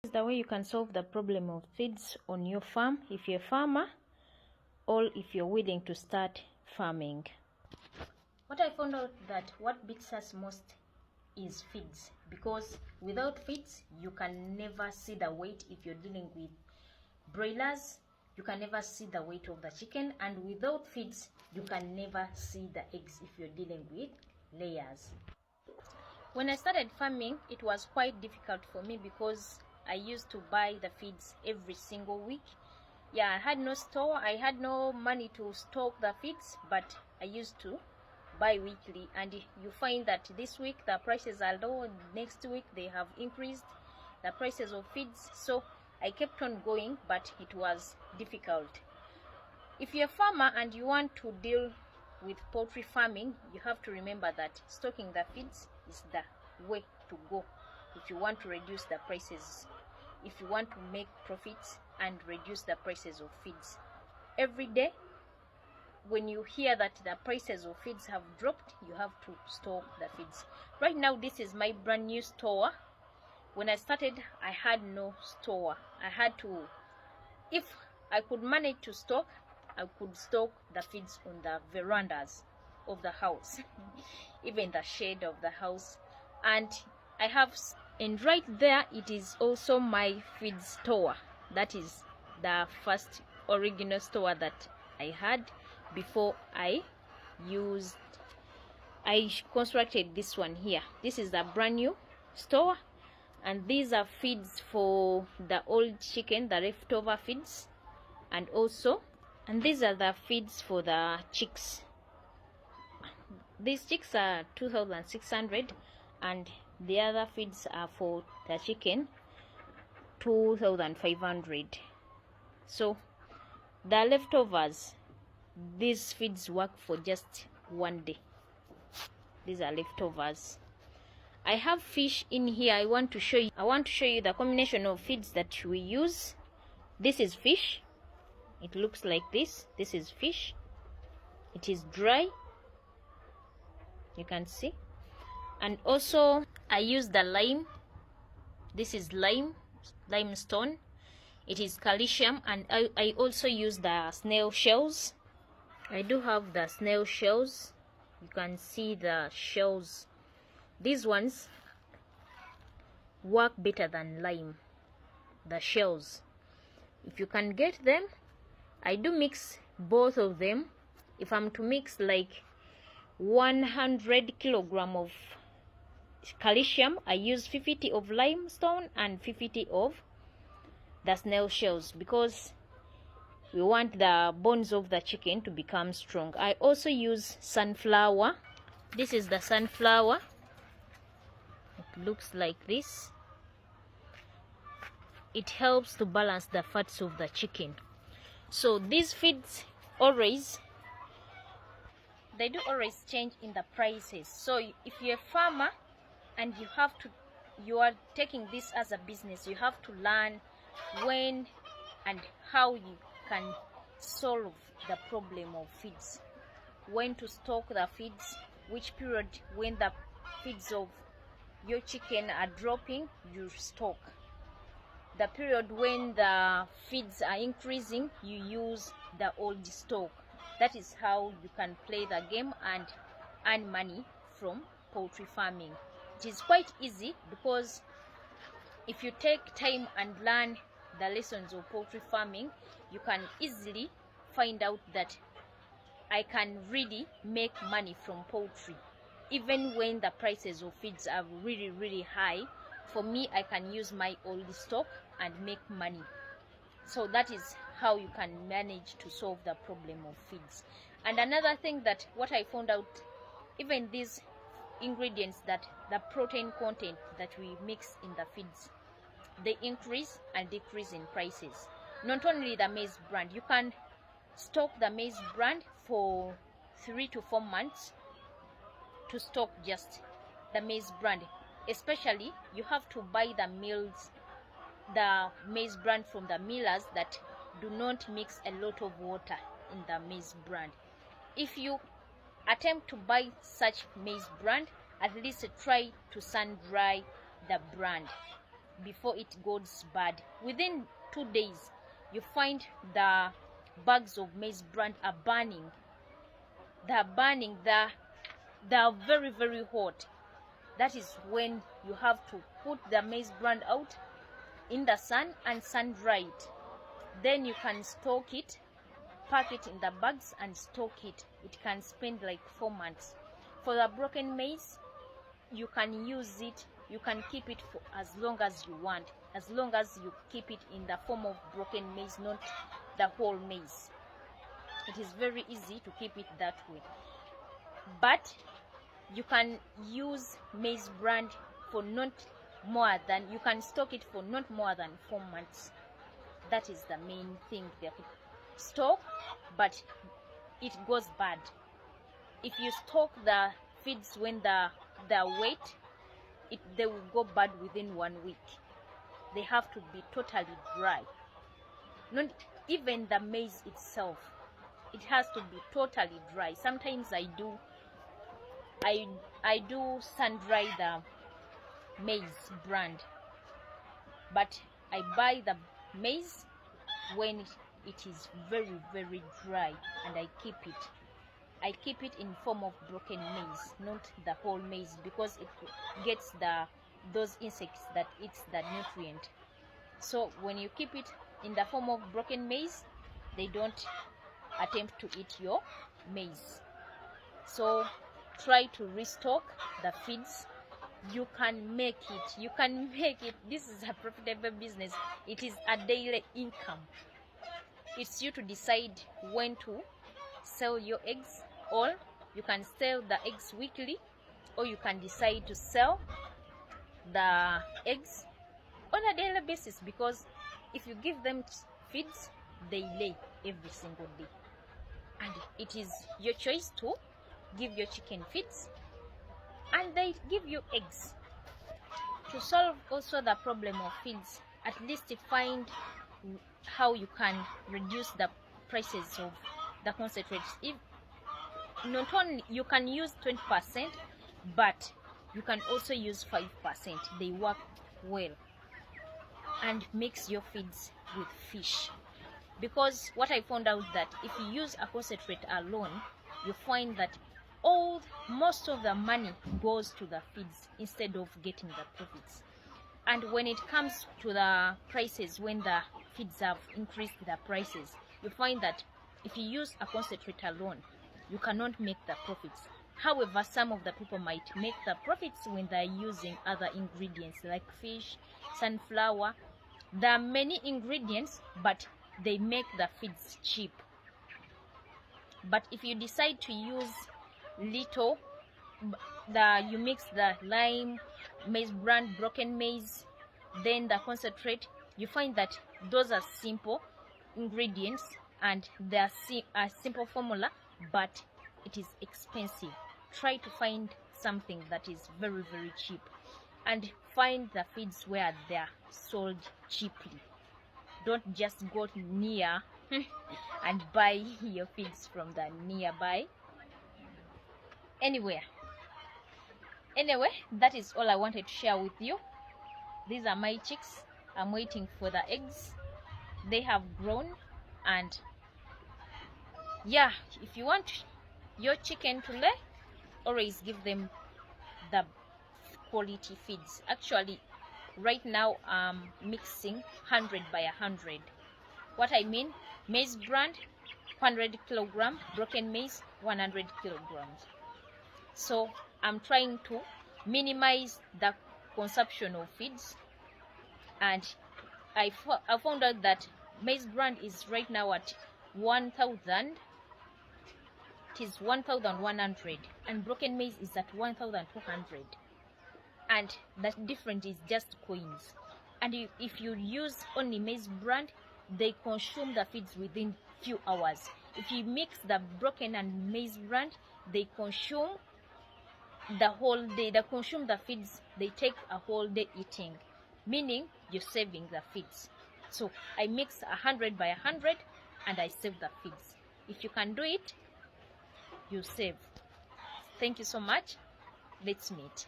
This is the way you can solve the problem of feeds on your farm if you're a farmer or if you're willing to start farming. What I found out that what beats us most is feeds, because without feeds you can never see the weight. If you're dealing with broilers, you can never see the weight of the chicken, and without feeds you can never see the eggs if you're dealing with layers. When I started farming, it was quite difficult for me because I used to buy the feeds every single week. Yeah, I had no store, I had no money to stock the feeds, but I used to buy weekly, and you find that this week the prices are low, next week they have increased the prices of feeds. So I kept on going, but it was difficult. If you're a farmer and you want to deal with poultry farming, you have to remember that stocking the feeds is the way to go if you want to reduce the prices, if you want to make profits and reduce the prices of feeds. Every day when you hear that the prices of feeds have dropped, you have to stock the feeds. Right now this is my brand new store. When I started, I had no store. I had to, if I could manage to stock, I could stock the feeds on the verandas of the house, even the shade of the house. And I have, and right there it is also my feed store. That is the first original store that I had before I constructed this one here. This is a brand new store, and these are feeds for the old chicken, the leftover feeds, and these are the feeds for the chicks. These chicks are 2,600, and the other feeds are for the chicken 2,500. So the leftovers, these feeds work for just one day. These are leftovers. I have fish in here. I want to show you the combination of feeds that we use. This is fish. It looks like this. This is fish. It is dry, you can see. And also I use the lime. This is limestone. It is calcium. And I also use the snail shells. I do have the snail shells. You can see the shells. These ones work better than lime, the shells. If you can get them, I do mix both of them. If I'm to mix like 100 kilogram of calcium, I use 50 of limestone and 50 of the snail shells, because we want the bones of the chicken to become strong. I also use sunflower. This is the sunflower. It looks like this. It helps to balance the fats of the chicken. So these feeds they do always change in the prices. So if you're a farmer and you are taking this as a business, you have to learn when and how you can solve the problem of feeds, when to stock the feeds, which period when the feeds of your chicken are dropping, you stock. The period when the feeds are increasing, you use the old stock. That is how you can play the game and earn money from poultry farming. It is quite easy, because if you take time and learn the lessons of poultry farming, you can easily find out that I can really make money from poultry. Even when the prices of feeds are really high, for me, I can use my old stock and make money. So that is how you can manage to solve the problem of feeds. And another thing, that what I found out, even these ingredients, that the protein content that we mix in the feeds, they increase and decrease in prices. Not only the maize brand, you can stock the maize brand for 3 to 4 months to stock just the maize brand. Especially, you have to buy the maize brand from the millers that do not mix a lot of water in the maize brand. If you attempt to buy such maize brand, at least try to sun dry the brand. before it goes bad. Within 2 days, you find the bags of maize bran are burning. They're burning. They're very, very hot. That is when you have to put the maize bran out in the sun and sun dry it. Then you can stock it, pack it in the bags and stock it. It can spend like 4 months. For the broken maize, you can use it, you can keep it for as long as you want, as long as you keep it in the form of broken maize, not the whole maize. It is very easy to keep it that way. But you can use maize bran for not more than, you can stock it for not more than 4 months. That is the main thing there. Stock, but it goes bad. If you stock the feeds when they're wet, they will go bad within 1 week. They have to be totally dry. Not even the maize itself, it has to be totally dry. Sometimes I do sun dry the maize bran, but I buy the maize when it is very, very dry, and I keep it in form of broken maize, not the whole maize, because it gets those insects that eats the nutrient. So when you keep it in the form of broken maize, they don't attempt to eat your maize. So try to restock the feeds. You can make it. This is a profitable business. It is a daily income. It's you to decide when to sell your eggs, or you can sell the eggs weekly, or you can decide to sell the eggs on a daily basis, because if you give them feeds, they lay every single day, and it is your choice to give your chicken feeds and they give you eggs. To solve also the problem of feeds, at least find how you can reduce the prices of the concentrates. If not only you can use 20%, but you can also use 5%. They work well. And mix your feeds with fish, because what I found out that if you use a concentrate alone, you find that most of the money goes to the feeds instead of getting the profits. And when it comes to the prices, when the feeds have increased the prices, you find that if you use a concentrate alone, you cannot make the profits. However, some of the people might make the profits when they're using other ingredients like fish, sunflower. There are many ingredients, but they make the feeds cheap. But if you decide to use little, you mix the lime, maize bran, broken maize, then the concentrate, you find that those are simple ingredients and they are a simple formula, but it is expensive. Try to find something that is very, very cheap, and find the feeds where they are sold cheaply. Don't just go near and buy your feeds from the nearby anywhere. Anyway, that is all I wanted to share with you. These are my chicks. I'm waiting for the eggs. They have grown, and yeah, if you want your chicken to lay, always give them the quality feeds. Actually, right now I'm mixing 100 by 100. What I mean, maize bran 100 kilogram, broken maize 100 kilograms. So I'm trying to minimize the consumption of feeds, and I found out that maize bran is right now at 1,000. It is 1,100, and broken maize is at 1,200, and the difference is just coins. And if you use only maize bran, they consume the feeds within few hours. If you mix the broken and maize bran, they consume the whole day. They consume the feeds, they take a whole day eating, meaning you're saving the feeds. So I mix 100 by 100 and I save the feeds. If you can do it, you save. Thank you so much. Let's meet.